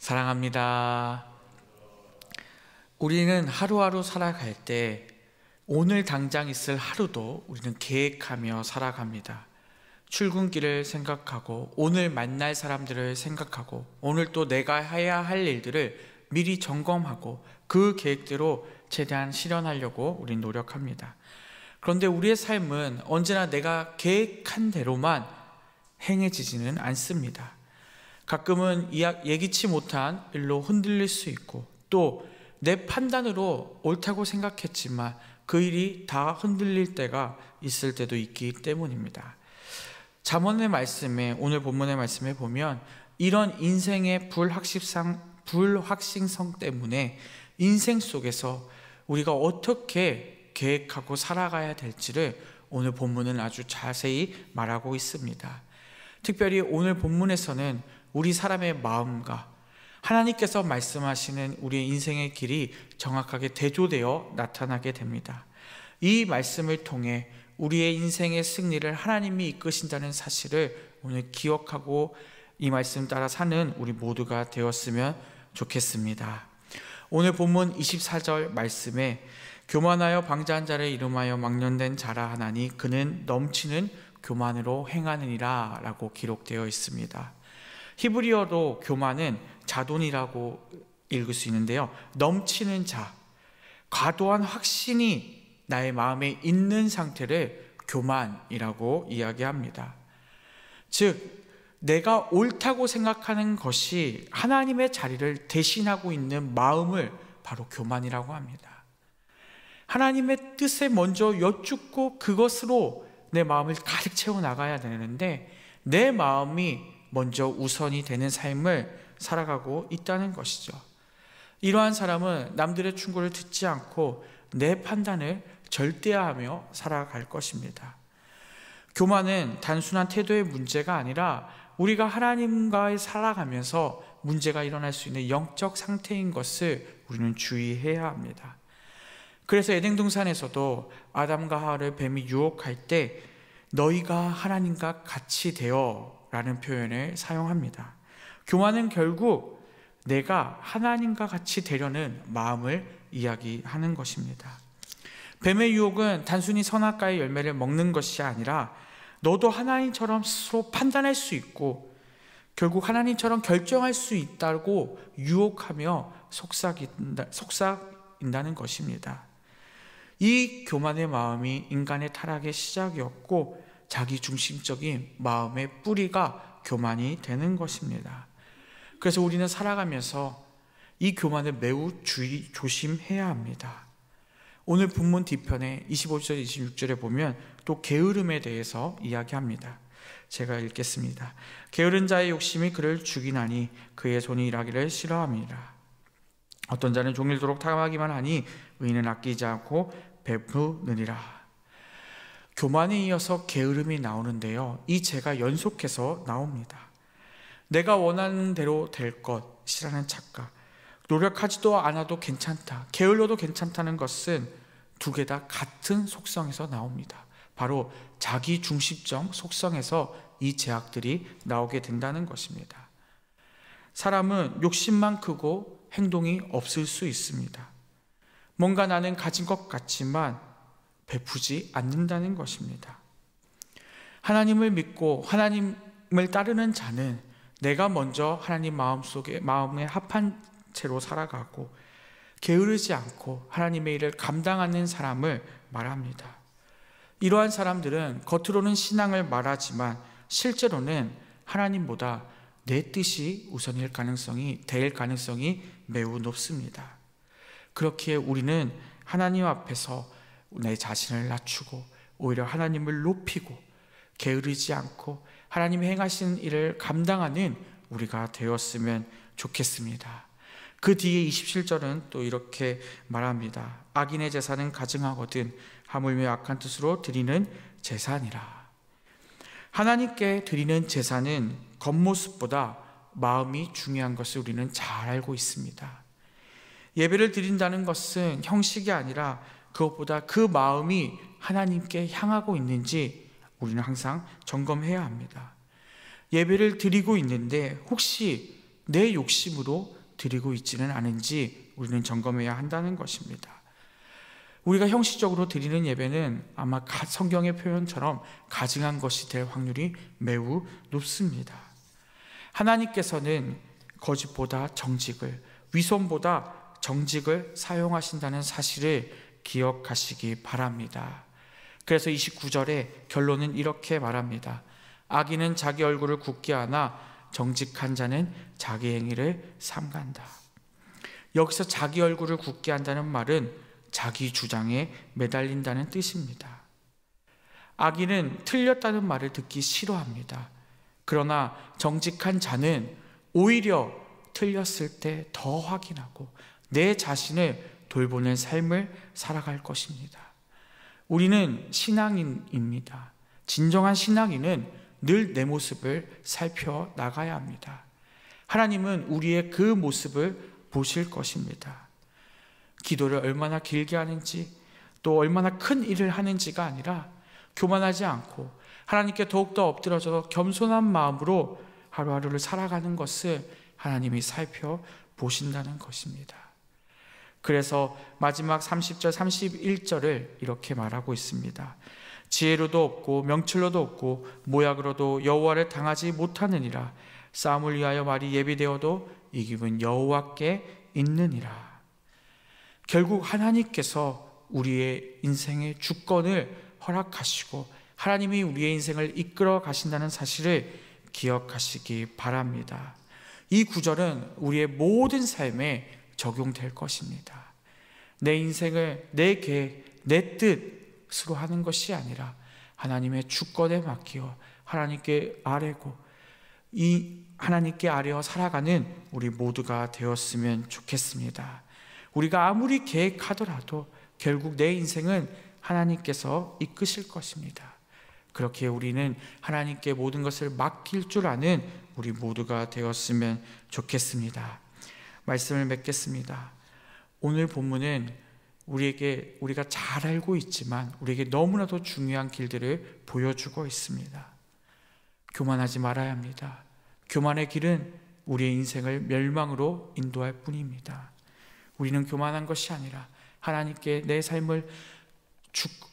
사랑합니다. 우리는 하루하루 살아갈 때 오늘 당장 있을 하루도 우리는 계획하며 살아갑니다. 출근길을 생각하고 오늘 만날 사람들을 생각하고 오늘 또 내가 해야 할 일들을 미리 점검하고 그 계획대로 최대한 실현하려고 우리는 노력합니다. 그런데 우리의 삶은 언제나 내가 계획한 대로만 행해지지는 않습니다. 가끔은 예기치 못한 일로 흔들릴 수 있고 또 내 판단으로 옳다고 생각했지만 그 일이 다 흔들릴 때가 있을 때도 있기 때문입니다. 잠언의 말씀에, 오늘 본문의 말씀에 보면 이런 인생의 불확실성 때문에 인생 속에서 우리가 어떻게 계획하고 살아가야 될지를 오늘 본문은 아주 자세히 말하고 있습니다. 특별히 오늘 본문에서는 우리 사람의 마음과 하나님께서 말씀하시는 우리의 인생의 길이 정확하게 대조되어 나타나게 됩니다. 이 말씀을 통해 우리의 인생의 승리를 하나님이 이끄신다는 사실을 오늘 기억하고 이 말씀 따라 사는 우리 모두가 되었으면 좋겠습니다. 오늘 본문 24절 말씀에 교만하여 방자한 자를 이름하여 막론된 자라 하나니 그는 넘치는 교만으로 행하느니라 라고 기록되어 있습니다. 히브리어로 교만은 자돈이라고 읽을 수 있는데요, 넘치는 자, 과도한 확신이 나의 마음에 있는 상태를 교만이라고 이야기합니다. 즉 내가 옳다고 생각하는 것이 하나님의 자리를 대신하고 있는 마음을 바로 교만이라고 합니다. 하나님의 뜻에 먼저 여쭙고 그것으로 내 마음을 가득 채워 나가야 되는데 내 마음이 먼저 우선이 되는 삶을 살아가고 있다는 것이죠. 이러한 사람은 남들의 충고를 듣지 않고 내 판단을 절대화하며 살아갈 것입니다. 교만은 단순한 태도의 문제가 아니라 우리가 하나님과의 살아가면서 문제가 일어날 수 있는 영적 상태인 것을 우리는 주의해야 합니다. 그래서 에덴 동산에서도 아담과 하와를 뱀이 유혹할 때 너희가 하나님과 같이 되어 라는 표현을 사용합니다. 교만은 결국 내가 하나님과 같이 되려는 마음을 이야기하는 것입니다. 뱀의 유혹은 단순히 선악과의 열매를 먹는 것이 아니라 너도 하나님처럼 스스로 판단할 수 있고 결국 하나님처럼 결정할 수 있다고 유혹하며 속삭인다는 것입니다. 이 교만의 마음이 인간의 타락의 시작이었고 자기중심적인 마음의 뿌리가 교만이 되는 것입니다. 그래서 우리는 살아가면서 이 교만을 매우 조심해야 합니다. 오늘 본문 뒤편에 25절, 26절에 보면 또 게으름에 대해서 이야기합니다. 제가 읽겠습니다. 게으른 자의 욕심이 그를 죽이나니 그의 손이 일하기를 싫어함이라. 어떤 자는 종일토록 탐하기만 하니 의인은 아끼지 않고 베푸느니라. 교만에 이어서 게으름이 나오는데요, 이 죄가 연속해서 나옵니다. 내가 원하는 대로 될 것이라는 착각, 노력하지도 않아도 괜찮다, 게을러도 괜찮다는 것은 두 개 다 같은 속성에서 나옵니다. 바로 자기중심적 속성에서 이 죄악들이 나오게 된다는 것입니다. 사람은 욕심만 크고 행동이 없을 수 있습니다. 뭔가 나는 가진 것 같지만 베푸지 않는다는 것입니다. 하나님을 믿고 하나님을 따르는 자는 내가 먼저 하나님 마음에 합한 채로 살아가고 게으르지 않고 하나님의 일을 감당하는 사람을 말합니다. 이러한 사람들은 겉으로는 신앙을 말하지만 실제로는 하나님보다 내 뜻이 우선일 가능성이 매우 높습니다. 그렇기에 우리는 하나님 앞에서 내 자신을 낮추고 오히려 하나님을 높이고 게으르지 않고 하나님이 행하신 일을 감당하는 우리가 되었으면 좋겠습니다. 그 뒤에 27절은 또 이렇게 말합니다. 악인의 제사는 가증하거든 하물며 악한 뜻으로 드리는 제사니라. 하나님께 드리는 제사는 겉모습보다 마음이 중요한 것을 우리는 잘 알고 있습니다. 예배를 드린다는 것은 형식이 아니라 그것보다 그 마음이 하나님께 향하고 있는지 우리는 항상 점검해야 합니다. 예배를 드리고 있는데 혹시 내 욕심으로 드리고 있지는 않은지 우리는 점검해야 한다는 것입니다. 우리가 형식적으로 드리는 예배는 아마 성경의 표현처럼 가증한 것이 될 확률이 매우 높습니다. 하나님께서는 거짓보다 정직을, 위선보다 정직을 사용하신다는 사실을 기억하시기 바랍니다. 그래서 29절에 결론은 이렇게 말합니다. 악인은 자기 얼굴을 굳게 하나 정직한 자는 자기 행위를 삼간다. 여기서 자기 얼굴을 굳게 한다는 말은 자기 주장에 매달린다는 뜻입니다. 악인은 틀렸다는 말을 듣기 싫어합니다. 그러나 정직한 자는 오히려 틀렸을 때 더 확인하고 내 자신을 돌보는 삶을 살아갈 것입니다. 우리는 신앙인입니다. 진정한 신앙인은 늘 내 모습을 살펴나가야 합니다. 하나님은 우리의 그 모습을 보실 것입니다. 기도를 얼마나 길게 하는지, 또 얼마나 큰 일을 하는지가 아니라 교만하지 않고 하나님께 더욱더 엎드려져서 겸손한 마음으로 하루하루를 살아가는 것을 하나님이 살펴보신다는 것입니다. 그래서 마지막 30절 31절을 이렇게 말하고 있습니다. 지혜로도 없고 명철로도 없고 모약으로도 여호와를 당하지 못하느니라. 싸움을 위하여 말이 예비되어도 이김은 여호와께 있느니라. 결국 하나님께서 우리의 인생의 주권을 허락하시고 하나님이 우리의 인생을 이끌어 가신다는 사실을 기억하시기 바랍니다. 이 구절은 우리의 모든 삶에 적용될 것입니다. 내 인생을 내 계획, 내 뜻으로 하는 것이 아니라 하나님의 주권에 맡기어 하나님께 아뢰고 이 하나님께 아뢰어 살아가는 우리 모두가 되었으면 좋겠습니다. 우리가 아무리 계획하더라도 결국 내 인생은 하나님께서 이끄실 것입니다. 그렇게 우리는 하나님께 모든 것을 맡길 줄 아는 우리 모두가 되었으면 좋겠습니다. 말씀을 맺겠습니다. 오늘 본문은 우리가 잘 알고 있지만 우리에게 너무나도 중요한 길들을 보여주고 있습니다. 교만하지 말아야 합니다. 교만의 길은 우리의 인생을 멸망으로 인도할 뿐입니다. 우리는 교만한 것이 아니라 하나님께 내 삶을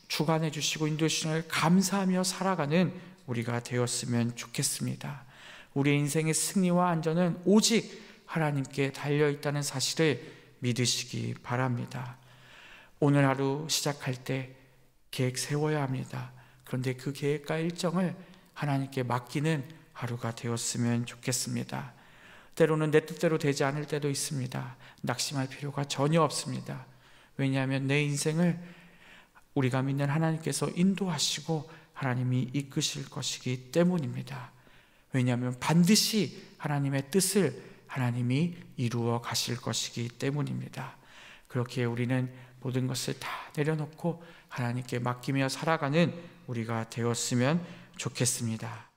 주관해 주시고 인도해 주시는 감사하며 살아가는 우리가 되었으면 좋겠습니다. 우리의 인생의 승리와 안전은 오직 하나님께 달려있다는 사실을 믿으시기 바랍니다. 오늘 하루 시작할 때 계획 세워야 합니다. 그런데 그 계획과 일정을 하나님께 맡기는 하루가 되었으면 좋겠습니다. 때로는 내 뜻대로 되지 않을 때도 있습니다. 낙심할 필요가 전혀 없습니다. 왜냐하면 내 인생을 우리가 믿는 하나님께서 인도하시고 하나님이 이끄실 것이기 때문입니다. 왜냐하면 반드시 하나님의 뜻을 하나님이 이루어 가실 것이기 때문입니다. 그렇게 우리는 모든 것을 다 내려놓고 하나님께 맡기며 살아가는 우리가 되었으면 좋겠습니다.